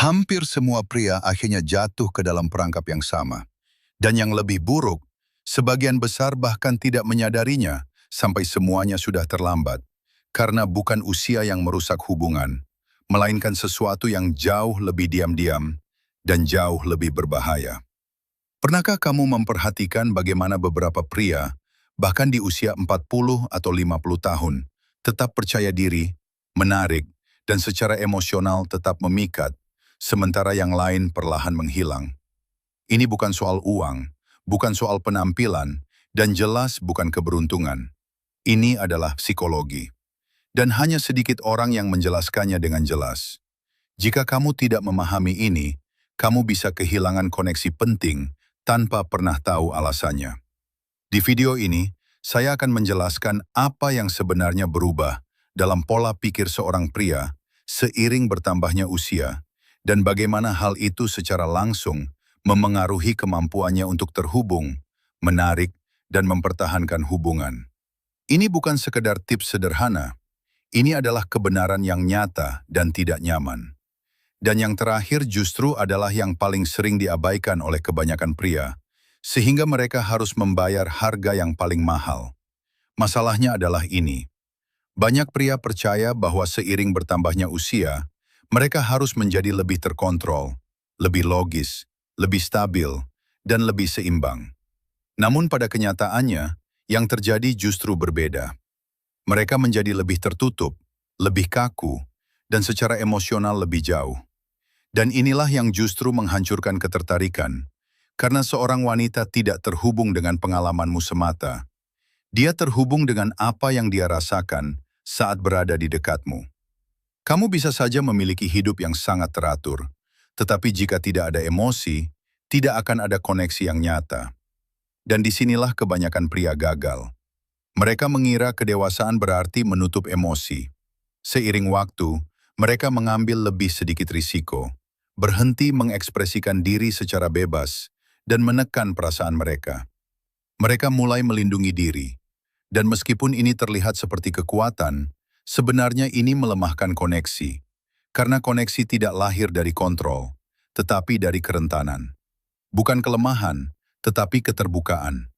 Hampir semua pria akhirnya jatuh ke dalam perangkap yang sama. Dan yang lebih buruk, sebagian besar bahkan tidak menyadarinya sampai semuanya sudah terlambat. Karena bukan usia yang merusak hubungan, melainkan sesuatu yang jauh lebih diam-diam dan jauh lebih berbahaya. Pernahkah kamu memperhatikan bagaimana beberapa pria, bahkan di usia 40 atau 50 tahun, tetap percaya diri, menarik, dan secara emosional tetap memikat, sementara yang lain perlahan menghilang? Ini bukan soal uang, bukan soal penampilan, dan jelas bukan keberuntungan. Ini adalah psikologi. Dan hanya sedikit orang yang menjelaskannya dengan jelas. Jika kamu tidak memahami ini, kamu bisa kehilangan koneksi penting tanpa pernah tahu alasannya. Di video ini, saya akan menjelaskan apa yang sebenarnya berubah dalam pola pikir seorang pria seiring bertambahnya usia, dan bagaimana hal itu secara langsung memengaruhi kemampuannya untuk terhubung, menarik, dan mempertahankan hubungan. Ini bukan sekedar tips sederhana, ini adalah kebenaran yang nyata dan tidak nyaman. Dan yang terakhir justru adalah yang paling sering diabaikan oleh kebanyakan pria, sehingga mereka harus membayar harga yang paling mahal. Masalahnya adalah ini. Banyak pria percaya bahwa seiring bertambahnya usia, mereka harus menjadi lebih terkontrol, lebih logis, lebih stabil, dan lebih seimbang. Namun pada kenyataannya, yang terjadi justru berbeda. Mereka menjadi lebih tertutup, lebih kaku, dan secara emosional lebih jauh. Dan inilah yang justru menghancurkan ketertarikan, karena seorang wanita tidak terhubung dengan pengalamanmu semata. Dia terhubung dengan apa yang dia rasakan saat berada di dekatmu. Kamu bisa saja memiliki hidup yang sangat teratur, tetapi jika tidak ada emosi, tidak akan ada koneksi yang nyata. Dan disinilah kebanyakan pria gagal. Mereka mengira kedewasaan berarti menutup emosi. Seiring waktu, mereka mengambil lebih sedikit risiko, berhenti mengekspresikan diri secara bebas, dan menekan perasaan mereka. Mereka mulai melindungi diri, dan meskipun ini terlihat seperti kekuatan, sebenarnya ini melemahkan koneksi, karena koneksi tidak lahir dari kontrol, tetapi dari kerentanan. Bukan kelemahan, tetapi keterbukaan.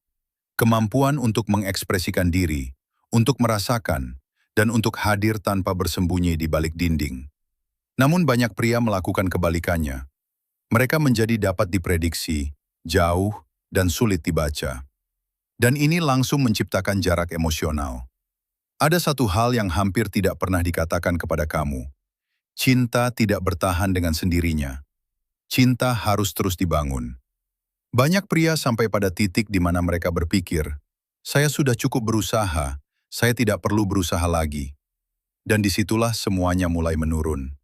Kemampuan untuk mengekspresikan diri, untuk merasakan, dan untuk hadir tanpa bersembunyi di balik dinding. Namun banyak pria melakukan kebalikannya. Mereka menjadi dapat diprediksi, jauh, dan sulit dibaca. Dan ini langsung menciptakan jarak emosional. Ada satu hal yang hampir tidak pernah dikatakan kepada kamu. Cinta tidak bertahan dengan sendirinya. Cinta harus terus dibangun. Banyak pria sampai pada titik di mana mereka berpikir, saya sudah cukup berusaha, saya tidak perlu berusaha lagi. Dan disitulah semuanya mulai menurun.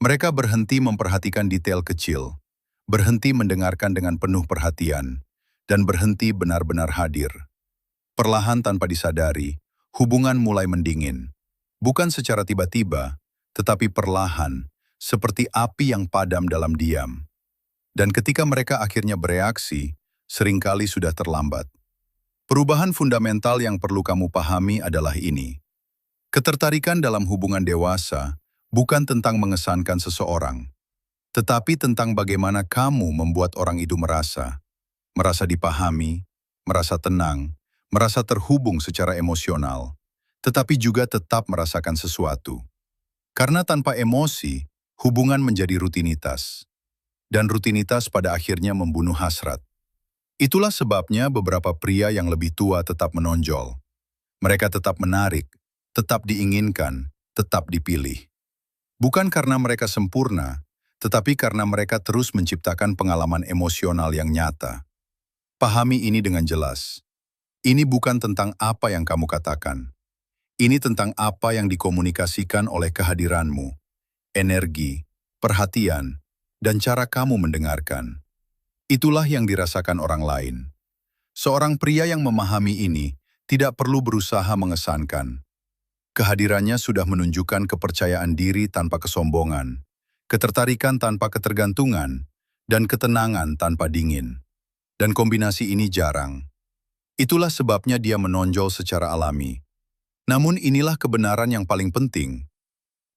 Mereka berhenti memperhatikan detail kecil, berhenti mendengarkan dengan penuh perhatian, dan berhenti benar-benar hadir. Perlahan tanpa disadari, hubungan mulai mendingin. Bukan secara tiba-tiba, tetapi perlahan, seperti api yang padam dalam diam. Dan ketika mereka akhirnya bereaksi, seringkali sudah terlambat. Perubahan fundamental yang perlu kamu pahami adalah ini. Ketertarikan dalam hubungan dewasa bukan tentang mengesankan seseorang, tetapi tentang bagaimana kamu membuat orang itu merasa dipahami, merasa tenang, merasa terhubung secara emosional, tetapi juga tetap merasakan sesuatu. Karena tanpa emosi, hubungan menjadi rutinitas. Dan rutinitas pada akhirnya membunuh hasrat. Itulah sebabnya beberapa pria yang lebih tua tetap menonjol. Mereka tetap menarik, tetap diinginkan, tetap dipilih. Bukan karena mereka sempurna, tetapi karena mereka terus menciptakan pengalaman emosional yang nyata. Pahami ini dengan jelas. Ini bukan tentang apa yang kamu katakan. Ini tentang apa yang dikomunikasikan oleh kehadiranmu, energi, perhatian, dan cara kamu mendengarkan. Itulah yang dirasakan orang lain. Seorang pria yang memahami ini tidak perlu berusaha mengesankan. Kehadirannya sudah menunjukkan kepercayaan diri tanpa kesombongan, ketertarikan tanpa ketergantungan, dan ketenangan tanpa dingin. Dan kombinasi ini jarang. Itulah sebabnya dia menonjol secara alami. Namun inilah kebenaran yang paling penting.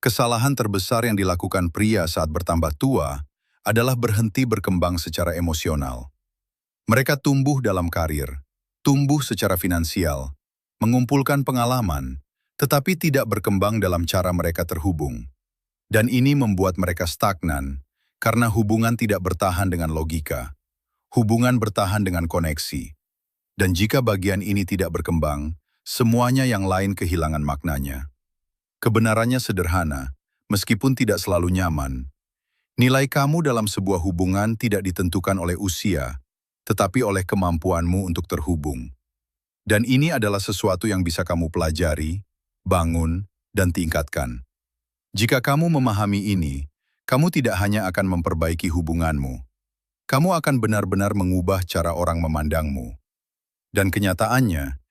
Kesalahan terbesar yang dilakukan pria saat bertambah tua adalah berhenti berkembang secara emosional. Mereka tumbuh dalam karir, tumbuh secara finansial, mengumpulkan pengalaman, tetapi tidak berkembang dalam cara mereka terhubung. Dan ini membuat mereka stagnan, karena hubungan tidak bertahan dengan logika. Hubungan bertahan dengan koneksi. Dan jika bagian ini tidak berkembang, semuanya yang lain kehilangan maknanya. Kebenarannya sederhana, meskipun tidak selalu nyaman. Nilai kamu dalam sebuah hubungan tidak ditentukan oleh usia, tetapi oleh kemampuanmu untuk terhubung. Dan ini adalah sesuatu yang bisa kamu pelajari, bangun, dan tingkatkan. Jika kamu memahami ini, kamu tidak hanya akan memperbaiki hubunganmu, kamu akan benar-benar mengubah cara orang memandangmu. Dan kenyataannya,